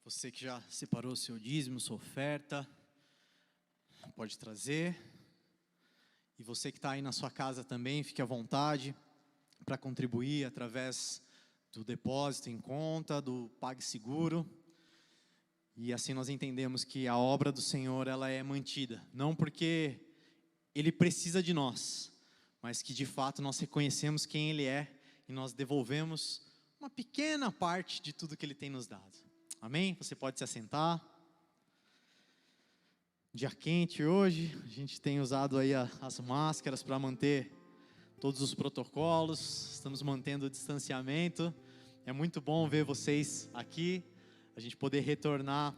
Você que já separou o seu dízimo, sua oferta, pode trazer. E você que está aí na sua casa também, fique à vontade para contribuir através do depósito em conta, do PagSeguro. E assim nós entendemos que a obra do Senhor ela é mantida, não porque Ele precisa de nós, mas que de fato nós reconhecemos quem Ele é e nós devolvemos uma pequena parte de tudo que Ele tem nos dado. Amém? Você pode se assentar. Dia quente hoje, a gente tem usado aí as máscaras para manter todos os protocolos, estamos mantendo o distanciamento. É muito bom ver vocês aqui, a gente poder retornar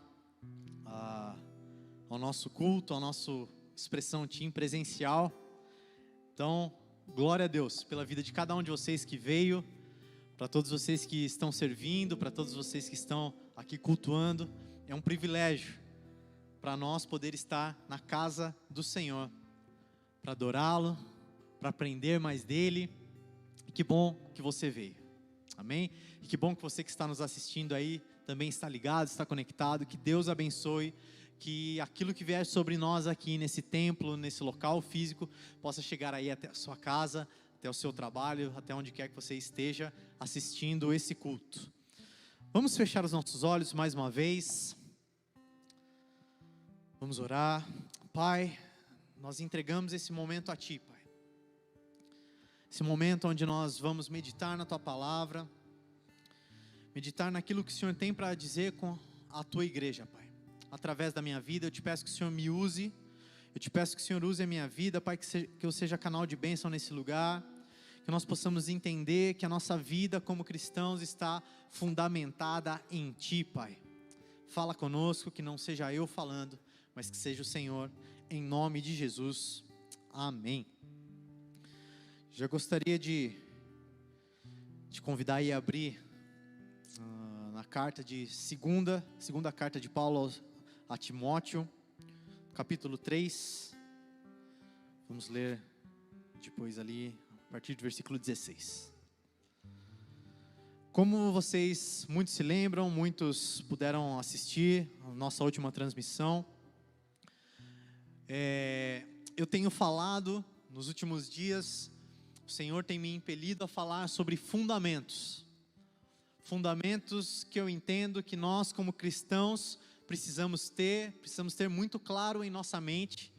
ao nosso culto, à nossa expressão team presencial. Então, glória a Deus pela vida de cada um de vocês que veio, para todos vocês que estão servindo, para todos vocês que estão aqui cultuando. É um privilégio para nós poder estar na casa do Senhor, para adorá-lo, para aprender mais dele. E que bom que você veio, amém? E que bom que você que está nos assistindo aí também está ligado, está conectado. Que Deus abençoe, que aquilo que vier sobre nós aqui nesse templo, nesse local físico, possa chegar aí até a sua casa, até o seu trabalho, até onde quer que você esteja assistindo esse culto. Vamos fechar os nossos olhos mais uma vez. Vamos orar. Pai, nós entregamos esse momento a Ti, Pai. Esse momento onde nós vamos meditar na Tua palavra, meditar naquilo que o Senhor tem para dizer com a Tua igreja, Pai. Através da minha vida, eu te peço que o Senhor me use. Eu te peço que o Senhor use a minha vida, Pai, que eu seja canal de bênção nesse lugar. Que nós possamos entender que a nossa vida como cristãos está fundamentada em Ti, Pai. Fala conosco, que não seja eu falando, mas que seja o Senhor, em nome de Jesus. Amém. Já gostaria de convidar a abrir na carta de segunda carta de Paulo a Timóteo, capítulo 3. Vamos ler depois ali, a partir do versículo 16. Como vocês muitos se lembram, muitos puderam assistir a nossa última transmissão, eu tenho falado nos últimos dias, o Senhor tem me impelido a falar sobre fundamentos que eu entendo que nós como cristãos precisamos ter muito claro em nossa mente,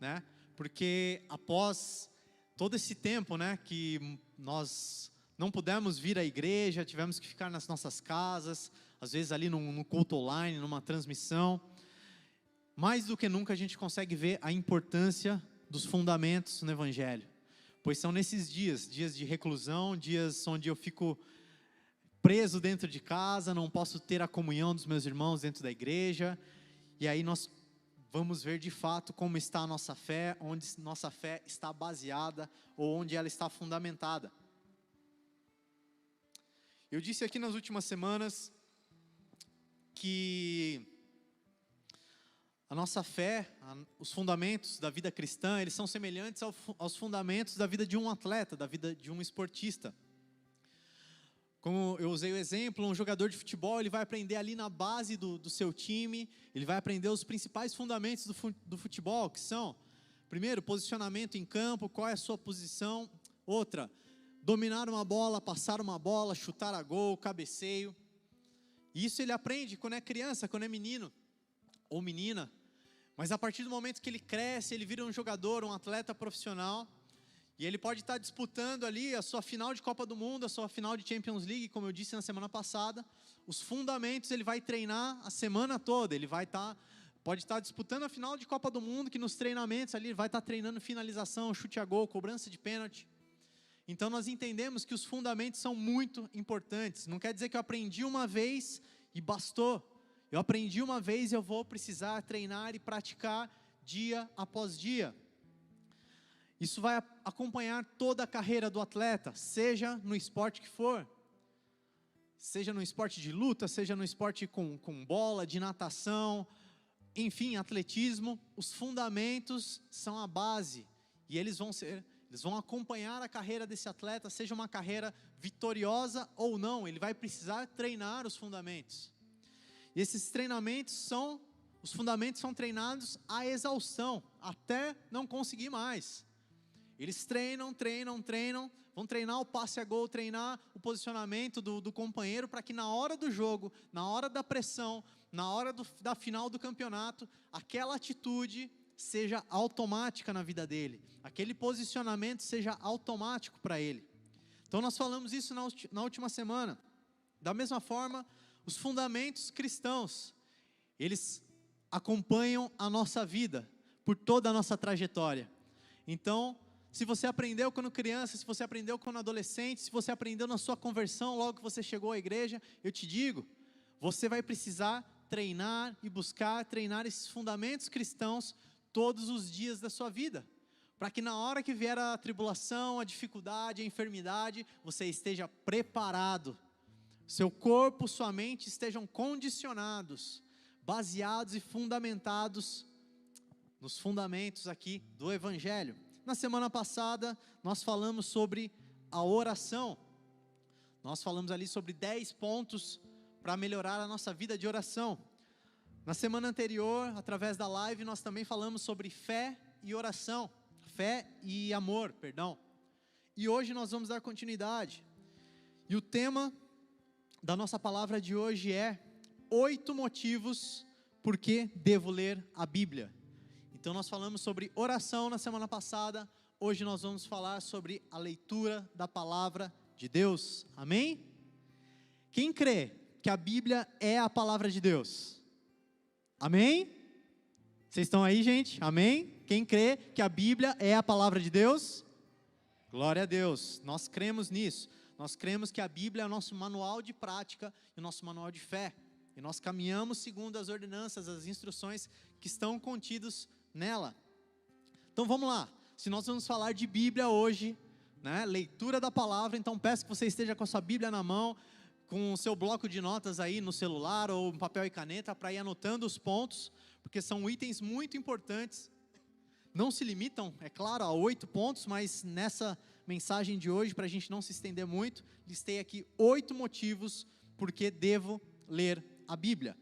né? Porque após todo esse tempo, né, que nós não pudemos vir à igreja, tivemos que ficar nas nossas casas, às vezes ali no culto online, numa transmissão, mais do que nunca a gente consegue ver a importância dos fundamentos no Evangelho, pois são nesses dias de reclusão, dias onde eu fico preso dentro de casa, não posso ter a comunhão dos meus irmãos dentro da igreja, e aí nós vamos ver de fato como está a nossa fé, onde nossa fé está baseada ou onde ela está fundamentada. Eu disse aqui nas últimas semanas que a nossa fé, os fundamentos da vida cristã, eles são semelhantes aos fundamentos da vida de um atleta, da vida de um esportista. Como eu usei o exemplo, um jogador de futebol, ele vai aprender ali na base do seu time, ele vai aprender os principais fundamentos do futebol, que são, primeiro, posicionamento em campo, qual é a sua posição. Outra, dominar uma bola, passar uma bola, chutar a gol, cabeceio. E isso ele aprende quando é criança, quando é menino ou menina. Mas a partir do momento que ele cresce, ele vira um jogador, um atleta profissional, e ele pode estar disputando ali a sua final de Copa do Mundo, a sua final de Champions League, como eu disse na semana passada. Os fundamentos ele vai treinar a semana toda, ele pode estar disputando a final de Copa do Mundo, que nos treinamentos ali ele vai estar treinando finalização, chute a gol, cobrança de pênalti. Então nós entendemos que os fundamentos são muito importantes. Não quer dizer que eu aprendi uma vez e bastou. Eu aprendi uma vez e eu vou precisar treinar e praticar dia após dia. Isso vai acompanhar toda a carreira do atleta, seja no esporte que for. Seja no esporte de luta, seja no esporte com bola, de natação, enfim, atletismo. Os fundamentos são a base e eles vão acompanhar a carreira desse atleta, seja uma carreira vitoriosa ou não. Ele vai precisar treinar os fundamentos. E esses treinamentos os fundamentos são treinados à exaustão, até não conseguir mais. Eles treinam, vão treinar o passe a gol, treinar o posicionamento do companheiro, para que na hora do jogo, na hora da pressão, na hora da final do campeonato, aquela atitude seja automática na vida dele, aquele posicionamento seja automático para ele. Então nós falamos isso na última semana. Da mesma forma, os fundamentos cristãos, eles acompanham a nossa vida, por toda a nossa trajetória. Então, se você aprendeu quando criança, se você aprendeu quando adolescente, se você aprendeu na sua conversão, logo que você chegou à igreja, eu te digo, você vai precisar treinar e buscar treinar esses fundamentos cristãos todos os dias da sua vida, para que na hora que vier a tribulação, a dificuldade, a enfermidade, você esteja preparado, seu corpo, sua mente estejam condicionados, baseados e fundamentados nos fundamentos aqui do Evangelho. Na semana passada, nós falamos sobre a oração. Nós falamos ali sobre 10 pontos para melhorar a nossa vida de oração. Na semana anterior, através da live, nós também falamos sobre fé e oração. Fé e amor, perdão. E hoje nós vamos dar continuidade. E o tema da nossa palavra de hoje é 8 motivos por que devo ler a Bíblia. Então nós falamos sobre oração na semana passada, hoje nós vamos falar sobre a leitura da palavra de Deus, amém? Quem crê que a Bíblia é a palavra de Deus? Amém? Vocês estão aí, gente? Amém? Quem crê que a Bíblia é a palavra de Deus? Glória a Deus, nós cremos nisso, nós cremos que a Bíblia é o nosso manual de prática e o nosso manual de fé, e nós caminhamos segundo as ordenanças, as instruções que estão contidas nela. Então vamos lá, se nós vamos falar de Bíblia hoje, né, leitura da palavra, então peço que você esteja com a sua Bíblia na mão, com o seu bloco de notas aí no celular ou papel e caneta para ir anotando os pontos, porque são itens muito importantes, não se limitam, é claro, a 8 pontos, mas nessa mensagem de hoje, para a gente não se estender muito, listei aqui 8 motivos por que devo ler a Bíblia.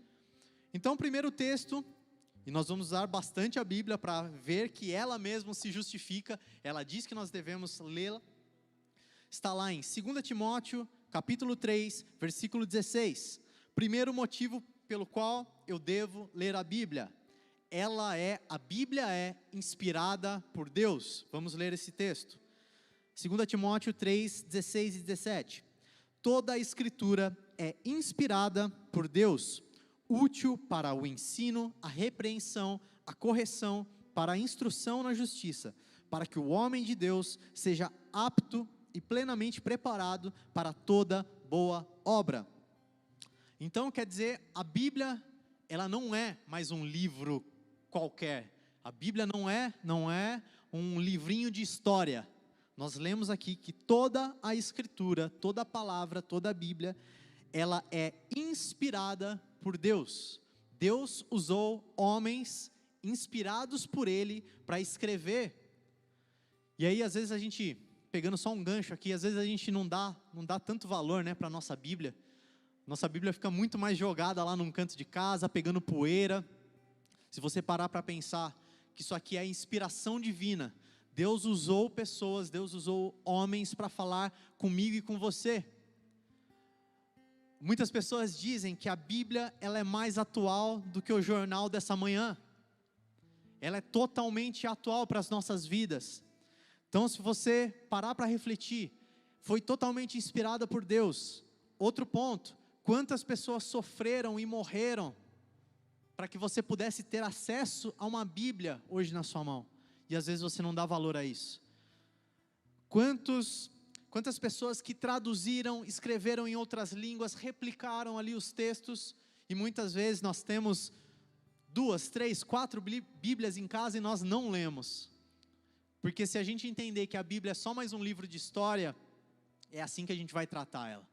Então o primeiro texto, e nós vamos usar bastante a Bíblia para ver que ela mesma se justifica, ela diz que nós devemos lê-la, está lá em 2 Timóteo, capítulo 3, versículo 16, primeiro motivo pelo qual eu devo ler a Bíblia, a Bíblia é inspirada por Deus, vamos ler esse texto, 2 Timóteo 3, 16 e 17, toda a Escritura é inspirada por Deus, útil para o ensino, a repreensão, a correção, para a instrução na justiça, para que o homem de Deus seja apto e plenamente preparado para toda boa obra. Então quer dizer, a Bíblia, ela não é mais um livro qualquer, a Bíblia não é um livrinho de história. Nós lemos aqui que toda a Escritura, toda a palavra, toda a Bíblia, ela é inspirada por Deus. Deus usou homens inspirados por Ele para escrever. E aí às vezes a gente, pegando só um gancho aqui, às vezes a gente não dá tanto valor, né, para a nossa Bíblia. Nossa Bíblia fica muito mais jogada lá num canto de casa, pegando poeira. Se você parar para pensar que isso aqui é inspiração divina, Deus usou pessoas, Deus usou homens para falar comigo e com você. Muitas pessoas dizem que a Bíblia ela é mais atual do que o jornal dessa manhã. Ela é totalmente atual para as nossas vidas. Então se você parar para refletir, foi totalmente inspirada por Deus. Outro ponto, quantas pessoas sofreram e morreram para que você pudesse ter acesso a uma Bíblia hoje na sua mão. E às vezes você não dá valor a isso. Quantas pessoas que traduziram, escreveram em outras línguas, replicaram ali os textos, e muitas vezes nós temos 2, 3, 4 Bíblias em casa e nós não lemos. Porque se a gente entender que a Bíblia é só mais um livro de história, é assim que a gente vai tratar ela.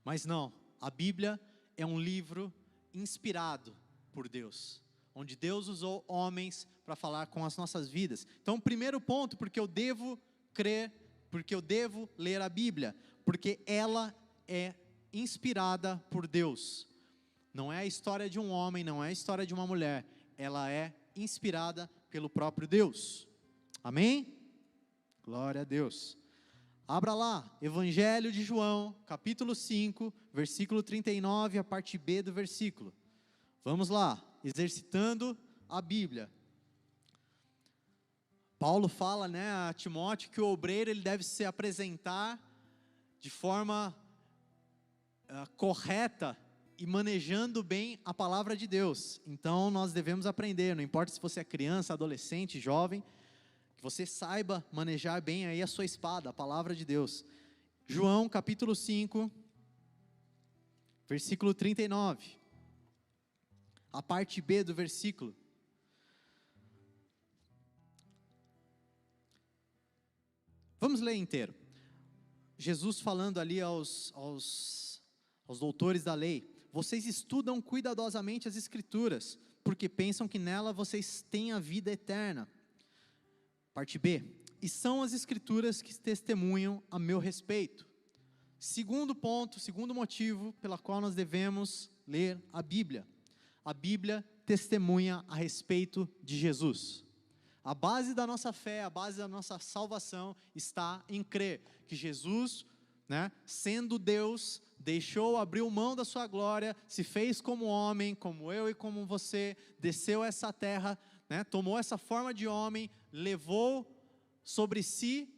Mas não, a Bíblia é um livro inspirado por Deus, onde Deus usou homens para falar com as nossas vidas. Então o primeiro ponto, porque eu devo crer, porque eu devo ler a Bíblia, porque ela é inspirada por Deus. Não é a história de um homem, não é a história de uma mulher. Ela é inspirada pelo próprio Deus. Amém? Glória a Deus. Abra lá, Evangelho de João, capítulo 5, versículo 39, a parte B do versículo. Vamos lá, exercitando a Bíblia. Paulo fala, a Timóteo que o obreiro ele deve se apresentar de forma correta e manejando bem a palavra de Deus. Então nós devemos aprender, não importa se você é criança, adolescente, jovem, que você saiba manejar bem aí a sua espada, a palavra de Deus. João capítulo 5, versículo 39, a parte B do versículo. Vamos ler inteiro. Jesus falando ali aos doutores da lei: vocês estudam cuidadosamente as Escrituras, porque pensam que nela vocês têm a vida eterna. Parte B: e são as Escrituras que testemunham a meu respeito. Segundo ponto, segundo motivo pela qual nós devemos ler a Bíblia. A Bíblia testemunha a respeito de Jesus. A base da nossa fé, a base da nossa salvação está em crer que Jesus, sendo Deus, abriu mão da sua glória, se fez como homem, como eu e como você, desceu essa terra, tomou essa forma de homem, levou sobre si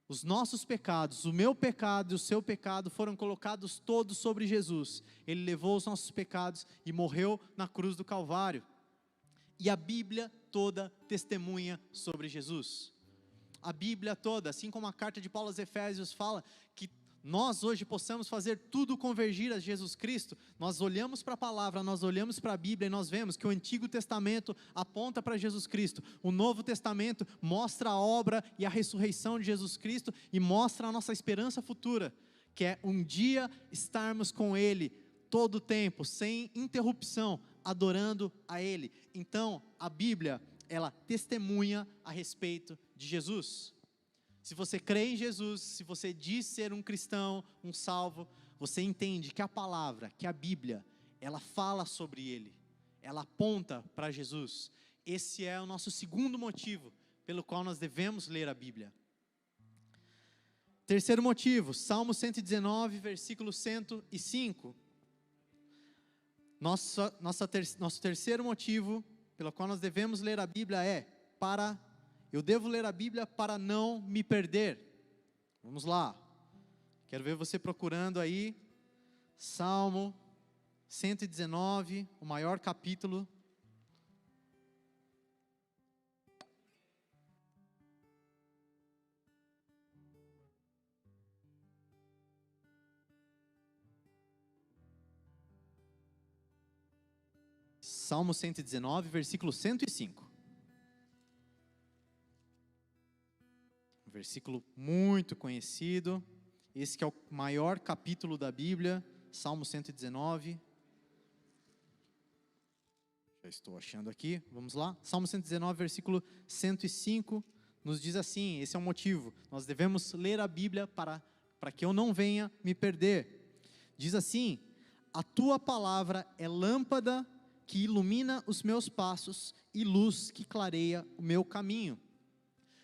os nossos pecados, o meu pecado e o seu pecado foram colocados todos sobre Jesus. Ele levou os nossos pecados e morreu na cruz do Calvário. E a Bíblia toda testemunha sobre Jesus. A Bíblia toda, assim como a carta de Paulo aos Efésios fala que nós hoje possamos fazer tudo convergir a Jesus Cristo, nós olhamos para a palavra, nós olhamos para a Bíblia e nós vemos que o Antigo Testamento aponta para Jesus Cristo, o Novo Testamento mostra a obra e a ressurreição de Jesus Cristo e mostra a nossa esperança futura, que é um dia estarmos com Ele todo o tempo, sem interrupção, adorando a Ele. Então, a Bíblia, ela testemunha a respeito de Jesus. Se você crê em Jesus, se você diz ser um cristão, um salvo, você entende que a palavra, que a Bíblia, ela fala sobre Ele, ela aponta para Jesus. Esse é o nosso segundo motivo pelo qual nós devemos ler a Bíblia. Terceiro motivo, Salmo 119, versículo 105. Nosso terceiro motivo pelo qual nós devemos ler a Bíblia eu devo ler a Bíblia para não me perder. Vamos lá, quero ver você procurando aí, Salmo 119, o maior capítulo. Salmo 119, versículo 105. Um versículo muito conhecido. Esse que é o maior capítulo da Bíblia, Salmo 119. Já estou achando aqui, vamos lá. Salmo 119, versículo 105, nos diz assim, esse é o motivo. Nós devemos ler a Bíblia para que eu não venha me perder. Diz assim: a tua palavra é lâmpada que ilumina os meus passos e luz que clareia o meu caminho.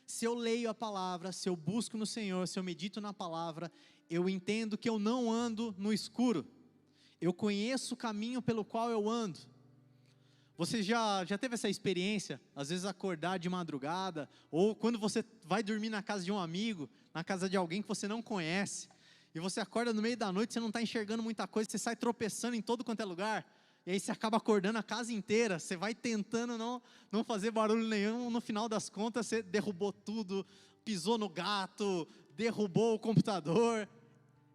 Se eu leio a palavra, se eu busco no Senhor, se eu medito na palavra, eu entendo que eu não ando no escuro. Eu conheço o caminho pelo qual eu ando. Você já teve essa experiência, às vezes acordar de madrugada, ou quando você vai dormir na casa de um amigo, na casa de alguém que você não conhece, e você acorda no meio da noite, você não está enxergando muita coisa, você sai tropeçando em todo quanto é lugar, e aí você acaba acordando a casa inteira, você vai tentando não fazer barulho nenhum, no final das contas você derrubou tudo, pisou no gato, derrubou o computador.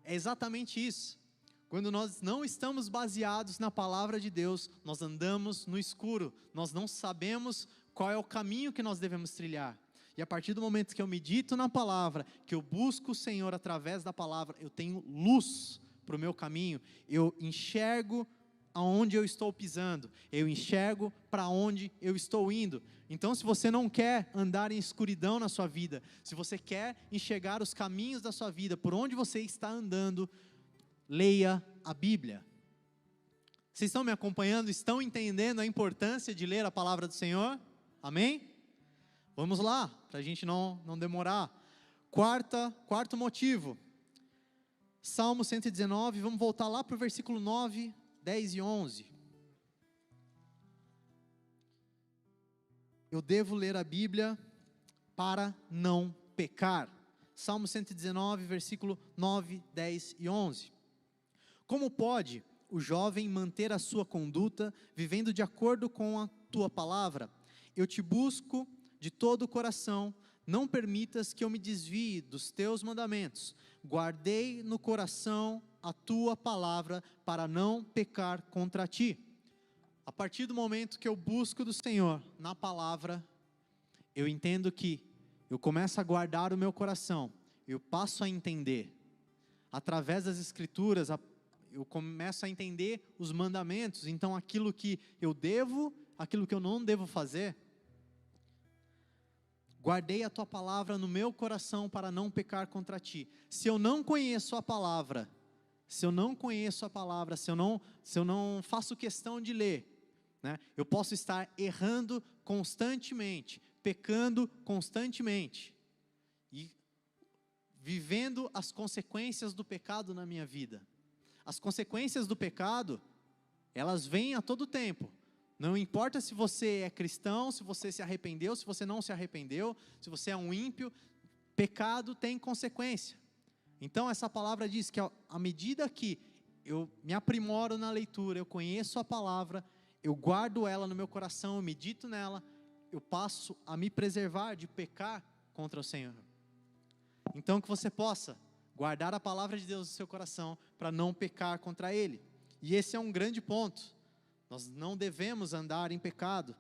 É exatamente isso. Quando nós não estamos baseados na palavra de Deus, nós andamos no escuro, nós não sabemos qual é o caminho que nós devemos trilhar. E a partir do momento que eu medito na palavra, que eu busco o Senhor através da palavra, eu tenho luz para o meu caminho, eu enxergo aonde eu estou pisando, eu enxergo para onde eu estou indo. Então, se você não quer andar em escuridão na sua vida, se você quer enxergar os caminhos da sua vida, por onde você está andando, leia a Bíblia. Vocês estão me acompanhando? Estão entendendo a importância de ler a palavra do Senhor? Amém? Vamos lá, para a gente não demorar. Quarto motivo. Salmo 119, vamos voltar lá para o versículo 9, 10 e 11. Eu devo ler a Bíblia para não pecar. Salmo 119, versículo 9, 10 e 11. Como pode o jovem manter a sua conduta, vivendo de acordo com a tua palavra? Eu te busco de todo o coração, não permitas que eu me desvie dos teus mandamentos. Guardei no coração a tua palavra para não pecar contra ti. A partir do momento que eu busco do Senhor na palavra, eu entendo que eu começo a guardar o meu coração, eu passo a entender, através das escrituras, eu começo a entender os mandamentos, então aquilo que eu devo, aquilo que eu não devo fazer. Guardei a tua palavra no meu coração para não pecar contra ti. Se eu não conheço a palavra, se eu não faço questão de ler, né, eu posso estar errando constantemente, pecando constantemente, e vivendo as consequências do pecado na minha vida. As consequências do pecado, elas vêm a todo tempo. Não importa se você é cristão, se você se arrependeu, se você não se arrependeu, se você é um ímpio, pecado tem consequência. Então essa palavra diz que à medida que eu me aprimoro na leitura, eu conheço a palavra, eu guardo ela no meu coração, eu medito nela, eu passo a me preservar de pecar contra o Senhor. Então que você possa guardar a palavra de Deus no seu coração para não pecar contra Ele. E esse é um grande ponto. Nós não devemos andar em pecado.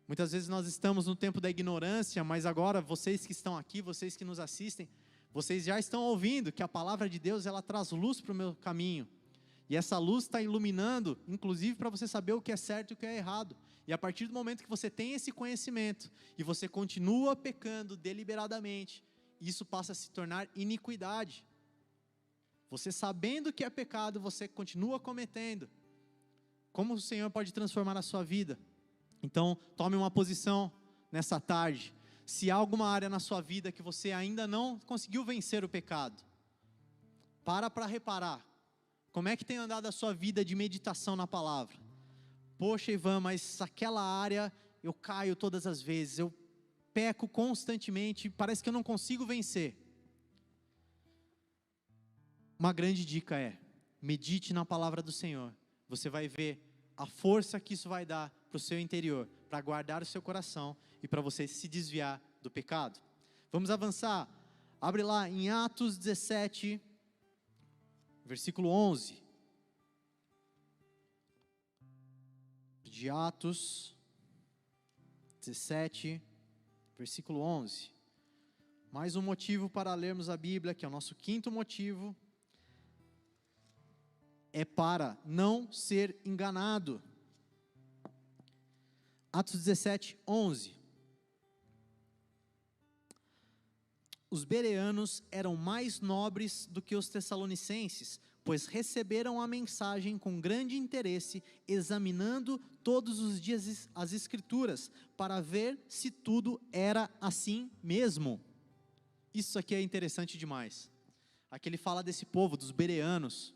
Muitas vezes nós estamos no tempo da ignorância, mas agora vocês que estão aqui, vocês que nos assistem, vocês já estão ouvindo que a palavra de Deus, ela traz luz para o meu caminho. E essa luz está iluminando, inclusive para você saber o que é certo e o que é errado. E a partir do momento que você tem esse conhecimento, e você continua pecando deliberadamente, isso passa a se tornar iniquidade. Você sabendo que é pecado, você continua cometendo. Como o Senhor pode transformar a sua vida? Então, tome uma posição nessa tarde. Se há alguma área na sua vida que você ainda não conseguiu vencer o pecado, para reparar. Como é que tem andado a sua vida de meditação na palavra? Poxa, Ivan, mas aquela área eu caio todas as vezes, eu peco constantemente, parece que eu não consigo vencer. Uma grande dica é, medite na palavra do Senhor. Você vai ver a força que isso vai dar para o seu interior, para guardar o seu coração e para você se desviar do pecado. Vamos avançar. Abre lá em Atos 17, versículo 11. De Atos 17, versículo 11. Mais um motivo para lermos a Bíblia, que é o nosso quinto motivo, é para não ser enganado. Atos 17, 11. Os bereanos eram mais nobres do que os tessalonicenses, pois receberam a mensagem com grande interesse, examinando todos os dias as Escrituras, para ver se tudo era assim mesmo. Isso aqui é interessante demais. Aqui ele fala desse povo, dos bereanos.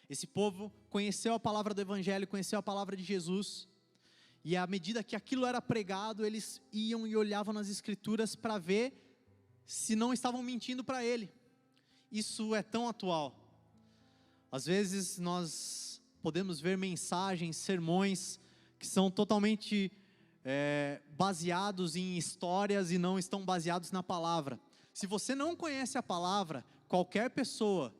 Esse povo conheceu a palavra do Evangelho, conheceu a palavra de Jesus, e à medida que aquilo era pregado, eles iam e olhavam nas Escrituras para ver se não estavam mentindo para ele. Isso é tão atual. Às vezes nós podemos ver mensagens, sermões, que são totalmente baseados em histórias e não estão baseados na palavra. Se você não conhece a palavra, qualquer pessoa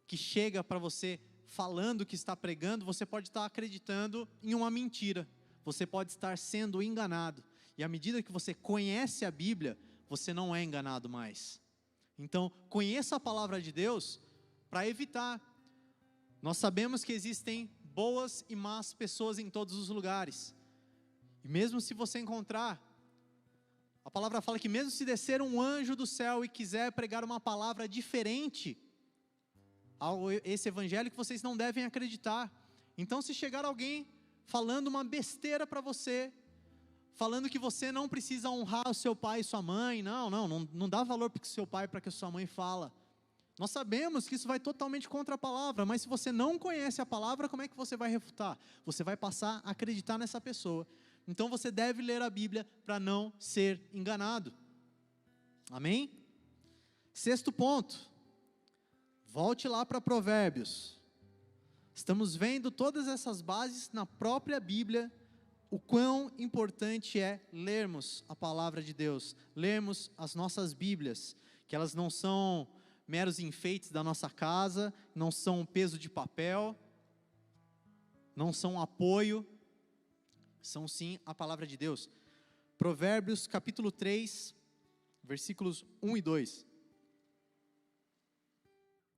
que chega para você falando que está pregando, você pode estar acreditando em uma mentira, você pode estar sendo enganado, e à medida que você conhece a Bíblia, você não é enganado mais. Então, conheça a palavra de Deus para evitar. Nós sabemos que existem boas e más pessoas em todos os lugares, e mesmo se você encontrar, a palavra fala que mesmo se descer um anjo do céu e quiser pregar uma palavra diferente esse evangelho, que vocês não devem acreditar. Então, se chegar alguém falando uma besteira para você, falando que você não precisa honrar o seu pai e sua mãe, não dá valor para o seu pai, para que a sua mãe fala. Nós sabemos que isso vai totalmente contra a palavra, mas se você não conhece a palavra, como é que você vai refutar? Você vai passar a acreditar nessa pessoa. Então você deve ler a Bíblia para não ser enganado. Amém? 6º ponto. Volte lá para Provérbios. Estamos vendo todas essas bases na própria Bíblia, o quão importante é lermos a palavra de Deus, lermos as nossas Bíblias, que elas não são meros enfeites da nossa casa, não são um peso de papel, não são um apoio, são sim a palavra de Deus. Provérbios capítulo 3, versículos 1 e 2.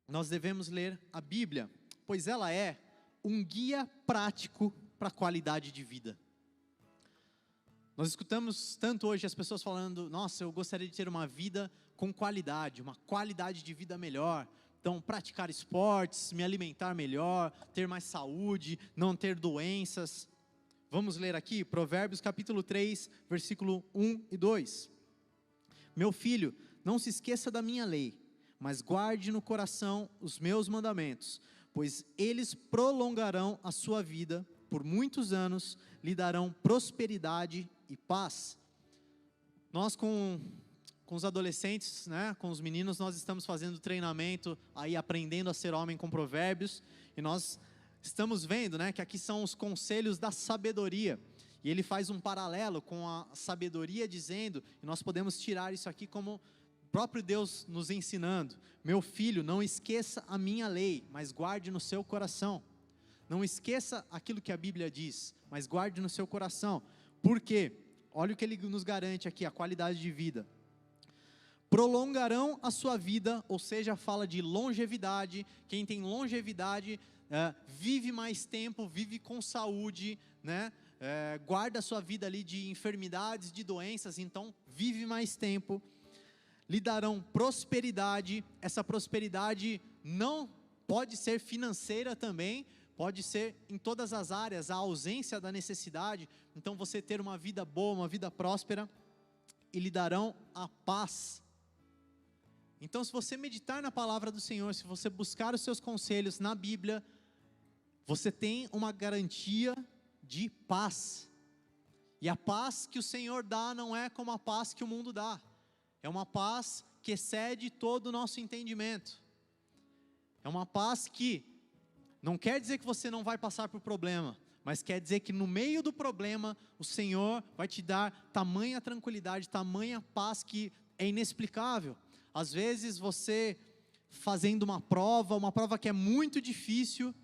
Nós devemos ler a Bíblia, pois ela é um guia prático para a qualidade de vida. Nós escutamos tanto hoje as pessoas falando, nossa, eu gostaria de ter uma vida com qualidade, uma qualidade de vida melhor. Então, praticar esportes, me alimentar melhor, ter mais saúde, não ter doenças. Vamos ler aqui, Provérbios capítulo 3, versículo 1 e 2. Meu filho, não se esqueça da minha lei, mas guarde no coração os meus mandamentos, pois eles prolongarão a sua vida por muitos anos, lhe darão prosperidade e paz. Nós com os adolescentes, né, com os meninos, nós estamos fazendo treinamento, aí aprendendo a ser homem com provérbios, e nós estamos vendo, né, que aqui são os conselhos da sabedoria, e ele faz um paralelo com a sabedoria dizendo, e nós podemos tirar isso aqui como próprio Deus nos ensinando, meu filho, não esqueça a minha lei, mas guarde no seu coração. Não esqueça aquilo que a Bíblia diz, mas guarde no seu coração. Por quê? Olha o que ele nos garante aqui, a qualidade de vida. Prolongarão a sua vida, ou seja, fala de longevidade. Quem tem longevidade, vive mais tempo, vive com saúde, né? Guarda a sua vida ali de enfermidades, de doenças, então vive mais tempo. Lhe darão prosperidade. Essa prosperidade não pode ser financeira também, pode ser em todas as áreas, a ausência da necessidade, então você ter uma vida boa, uma vida próspera, e lhe darão a paz. Então se você meditar na palavra do Senhor, se você buscar os seus conselhos na Bíblia, você tem uma garantia de paz, e a paz que o Senhor dá não é como a paz que o mundo dá, é uma paz que excede todo o nosso entendimento, é uma paz que não quer dizer que você não vai passar por problema, mas quer dizer que no meio do problema, o Senhor vai te dar tamanha tranquilidade, tamanha paz que é inexplicável. Às vezes você fazendo uma prova que é muito difícil,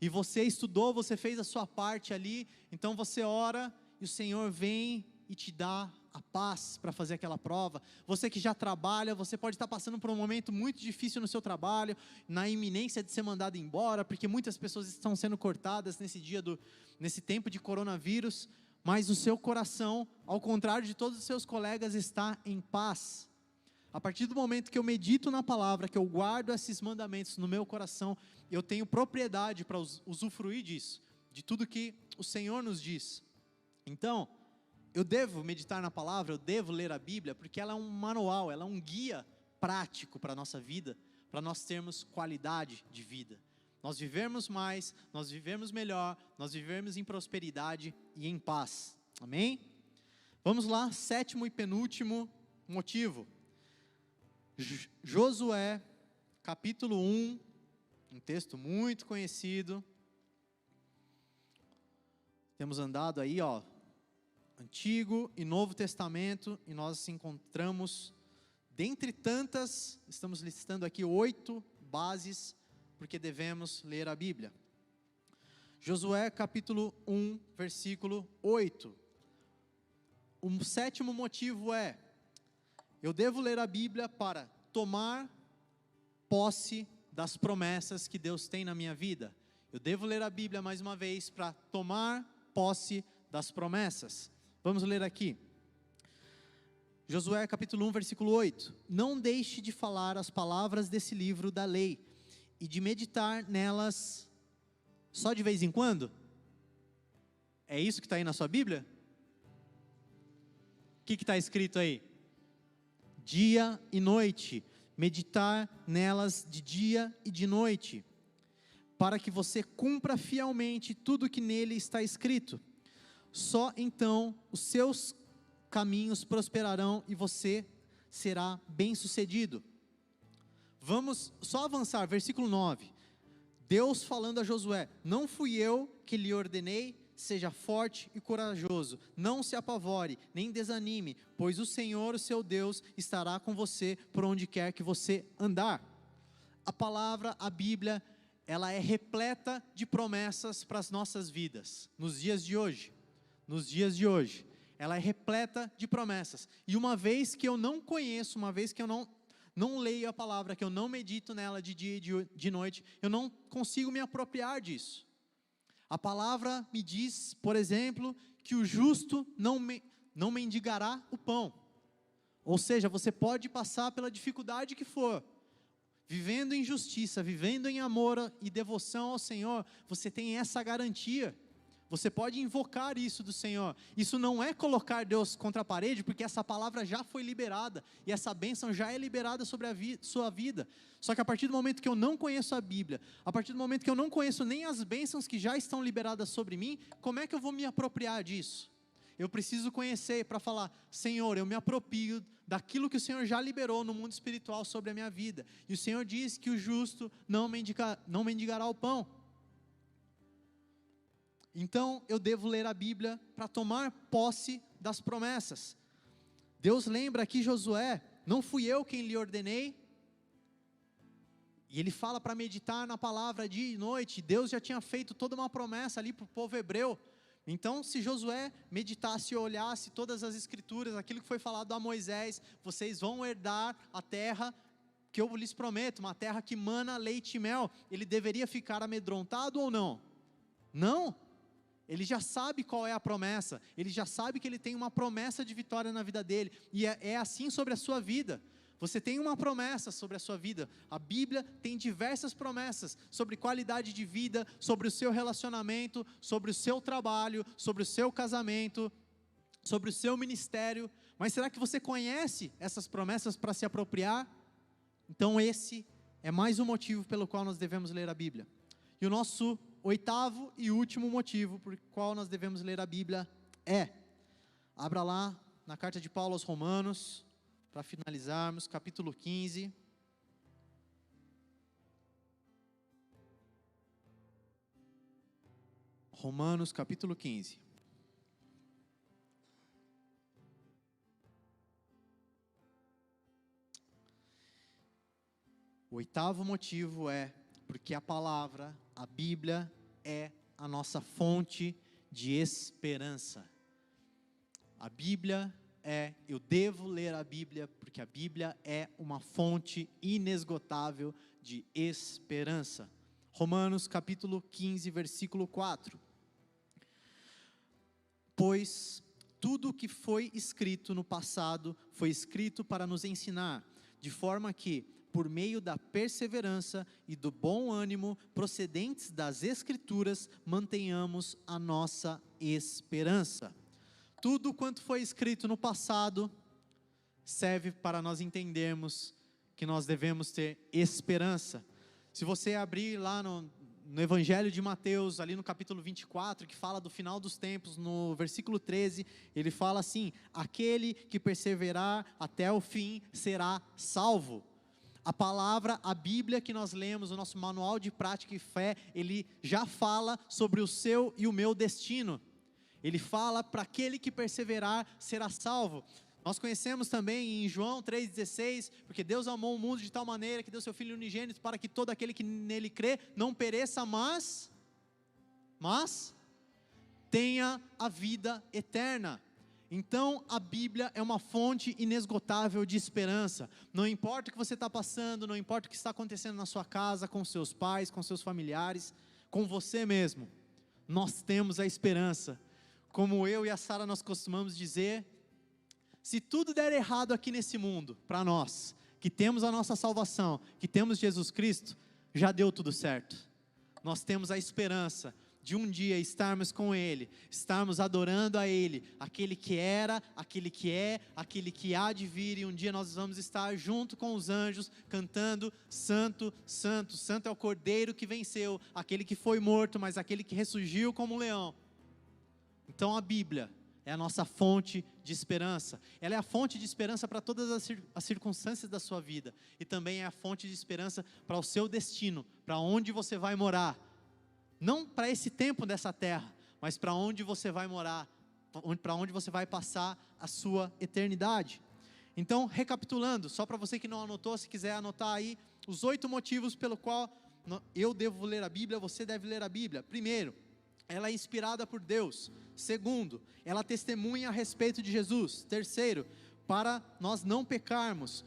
e você estudou, você fez a sua parte ali, então você ora, e o Senhor vem e te dá a paz para fazer aquela prova. Você que já trabalha, você pode estar passando por um momento muito difícil no seu trabalho, na iminência de ser mandado embora, porque muitas pessoas estão sendo cortadas nesse tempo de coronavírus, mas o seu coração, ao contrário de todos os seus colegas, está em paz. A partir do momento que eu medito na palavra, que eu guardo esses mandamentos no meu coração, eu tenho propriedade para usufruir disso, de tudo que o Senhor nos diz. Então, eu devo meditar na palavra, eu devo ler a Bíblia, porque ela é um manual, ela é um guia prático para a nossa vida, para nós termos qualidade de vida. Nós vivermos mais, nós vivermos melhor, nós vivermos em prosperidade e em paz. Amém? Vamos lá, 7º e penúltimo motivo. Josué, capítulo 1, um texto muito conhecido. Temos andado aí, Antigo e Novo Testamento, e nós encontramos, dentre tantas, estamos listando aqui 8 bases, porque devemos ler a Bíblia. Josué capítulo 1, versículo 8. O 7º motivo é, eu devo ler a Bíblia para tomar posse das promessas que Deus tem na minha vida. Eu devo ler a Bíblia mais uma vez para tomar posse das promessas. Vamos ler aqui, Josué capítulo 1, versículo 8. Não deixe de falar as palavras desse livro da lei, e de meditar nelas Só de vez em quando? É isso que está aí na sua Bíblia? O que está escrito aí? Dia e noite, meditar nelas de dia e de noite, para que você cumpra fielmente tudo que nele está escrito. Só então os seus caminhos prosperarão e você será bem-sucedido. Vamos só avançar, versículo 9. Deus falando a Josué: não fui eu que lhe ordenei, seja forte e corajoso, não se apavore, nem desanime, pois o Senhor, o seu Deus, estará com você por onde quer que você andar. A palavra, a Bíblia, ela é repleta de promessas para as nossas vidas, nos dias de hoje. Nos dias de hoje, ela é repleta de promessas. E uma vez que eu não conheço, uma vez que eu não leio a palavra, que eu não medito nela de dia e de noite, eu não consigo me apropriar disso. A palavra me diz, por exemplo, que o justo não mendigará o pão. Ou seja, você pode passar pela dificuldade que for, vivendo em justiça, vivendo em amor e devoção ao Senhor, você tem essa garantia. Você pode invocar isso do Senhor. Isso não é colocar Deus contra a parede, porque essa palavra já foi liberada, e essa bênção já é liberada sobre a sua vida. Só que a partir do momento que eu não conheço a Bíblia, a partir do momento que eu não conheço nem as bênçãos que já estão liberadas sobre mim, como é que eu vou me apropriar disso? Eu preciso conhecer para falar: Senhor, eu me aproprio daquilo que o Senhor já liberou no mundo espiritual sobre a minha vida. E o Senhor diz que o justo não mendigará o pão. Então eu devo ler a Bíblia para tomar posse das promessas. Deus lembra aqui Josué: não fui eu quem lhe ordenei. E ele fala para meditar na palavra dia e noite. Deus já tinha feito toda uma promessa ali para o povo hebreu. Então, se Josué meditasse e olhasse todas as escrituras, aquilo que foi falado a Moisés: vocês vão herdar a terra que eu lhes prometo, uma terra que mana leite e mel, ele deveria ficar amedrontado ou não? Não. Ele já sabe qual é a promessa, ele já sabe que ele tem uma promessa de vitória na vida dele, e é assim sobre a sua vida. Você tem uma promessa sobre a sua vida. A Bíblia tem diversas promessas sobre qualidade de vida, sobre o seu relacionamento, sobre o seu trabalho, sobre o seu casamento, sobre o seu ministério. Mas será que você conhece essas promessas para se apropriar? Então esse é mais um motivo pelo qual nós devemos ler a Bíblia. E o nosso oitavo e último motivo por qual nós devemos ler a Bíblia abra lá na carta de Paulo aos Romanos, para finalizarmos, capítulo 15. Romanos, capítulo 15. O oitavo motivo é porque a palavra, a Bíblia, é a nossa fonte de esperança. A Bíblia eu devo ler a Bíblia, porque a Bíblia é uma fonte inesgotável de esperança. Romanos capítulo 15, versículo 4. Pois tudo o que foi escrito no passado, foi escrito para nos ensinar, de forma que, por meio da perseverança e do bom ânimo procedentes das Escrituras, mantenhamos a nossa esperança. Tudo quanto foi escrito no passado serve para nós entendermos que nós devemos ter esperança. Se você abrir lá no Evangelho de Mateus, ali no capítulo 24, que fala do final dos tempos, no versículo 13, ele fala assim: aquele que perseverar até o fim será salvo. A palavra, a Bíblia que nós lemos, o nosso manual de prática e fé, ele já fala sobre o seu e o meu destino. Ele fala para aquele que perseverar será salvo. Nós conhecemos também em João 3,16, porque Deus amou o mundo de tal maneira que deu seu Filho unigênito para que todo aquele que nele crê não pereça, mas tenha a vida eterna. Então a Bíblia é uma fonte inesgotável de esperança. Não importa o que você está passando, não importa o que está acontecendo na sua casa, com seus pais, com seus familiares, com você mesmo, nós temos a esperança. Como eu e a Sara nós costumamos dizer, se tudo der errado aqui nesse mundo, para nós, que temos a nossa salvação, que temos Jesus Cristo, já deu tudo certo. nós temos a esperança de um dia estarmos com Ele, estarmos adorando a Ele, aquele que era, aquele que é, aquele que há de vir, e um dia nós vamos estar junto com os anjos, cantando: Santo, Santo, Santo é o Cordeiro que venceu, aquele que foi morto, mas aquele que ressurgiu como um leão. Então a Bíblia é a nossa fonte de esperança. Ela é a fonte de esperança para todas as circunstâncias da sua vida, e também é a fonte de esperança para o seu destino, para onde você vai morar. Não para esse tempo dessa terra, mas para onde você vai morar, para onde você vai passar a sua eternidade. Então, recapitulando, só para você que não anotou, se quiser anotar aí, os 8 motivos pelo qual eu devo ler a Bíblia, você deve ler a Bíblia. Primeiro, ela é inspirada por Deus. Segundo, ela testemunha a respeito de Jesus. Terceiro, para nós não pecarmos.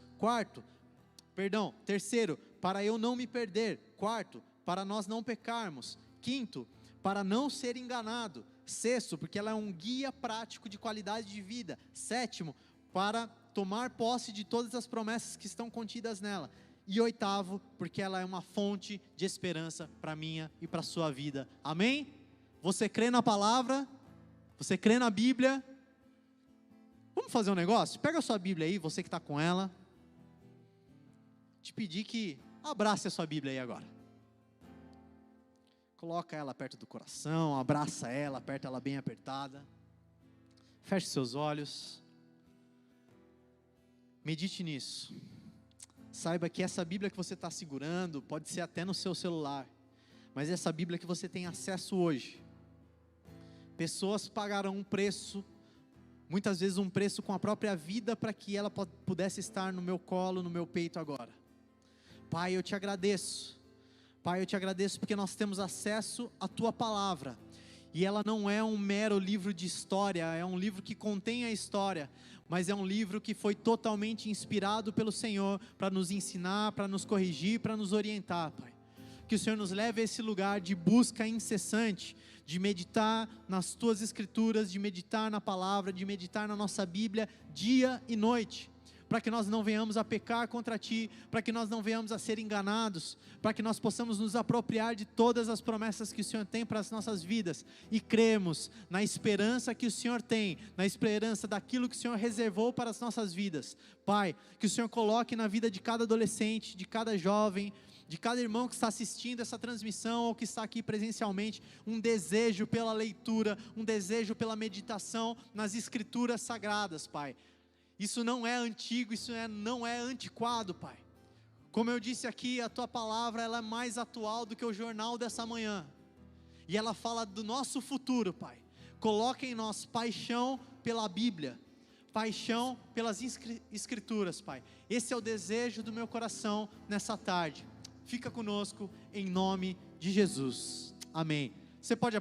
Terceiro, para eu não me perder. Quarto, para nós não pecarmos. Quinto, para não ser enganado. Sexto, porque ela é um guia prático de qualidade de vida. Sétimo, para tomar posse de todas as promessas que estão contidas nela. E oitavo, porque ela é uma fonte de esperança para a minha e para a sua vida. Amém? Você crê na palavra? Você crê na Bíblia? Vamos fazer um negócio? Pega a sua Bíblia aí, você que está com ela. Te pedir que abrace a sua Bíblia aí agora. Coloca ela perto do coração, abraça ela, aperta ela bem apertada. Feche seus olhos. Medite nisso. Saiba que essa Bíblia que você está segurando, pode ser até no seu celular, mas essa Bíblia que você tem acesso hoje, pessoas pagaram um preço, muitas vezes um preço com a própria vida, para que ela pudesse estar no meu colo, no meu peito agora. Pai, eu te agradeço. Pai, eu te agradeço porque nós temos acesso à Tua Palavra, e ela não é um mero livro de história, é um livro que contém a história, mas é um livro que foi totalmente inspirado pelo Senhor, para nos ensinar, para nos corrigir, para nos orientar, Pai. Que o Senhor nos leve a esse lugar de busca incessante, de meditar nas Tuas Escrituras, de meditar na Palavra, de meditar na nossa Bíblia, dia e noite, para que nós não venhamos a pecar contra Ti, para que nós não venhamos a ser enganados, para que nós possamos nos apropriar de todas as promessas que o Senhor tem para as nossas vidas, e cremos na esperança que o Senhor tem, na esperança daquilo que o Senhor reservou para as nossas vidas. Pai, que o Senhor coloque na vida de cada adolescente, de cada jovem, de cada irmão que está assistindo essa transmissão, ou que está aqui presencialmente, um desejo pela leitura, um desejo pela meditação nas Escrituras Sagradas, Pai. Isso não é antigo, não é antiquado, Pai. Como eu disse aqui, a Tua Palavra, ela é mais atual do que o jornal dessa manhã, e ela fala do nosso futuro, Pai. Coloque em nós paixão pela Bíblia, paixão pelas Escrituras, Pai. Esse é o desejo do meu coração nessa tarde. Fica conosco em nome de Jesus. Amém. Você pode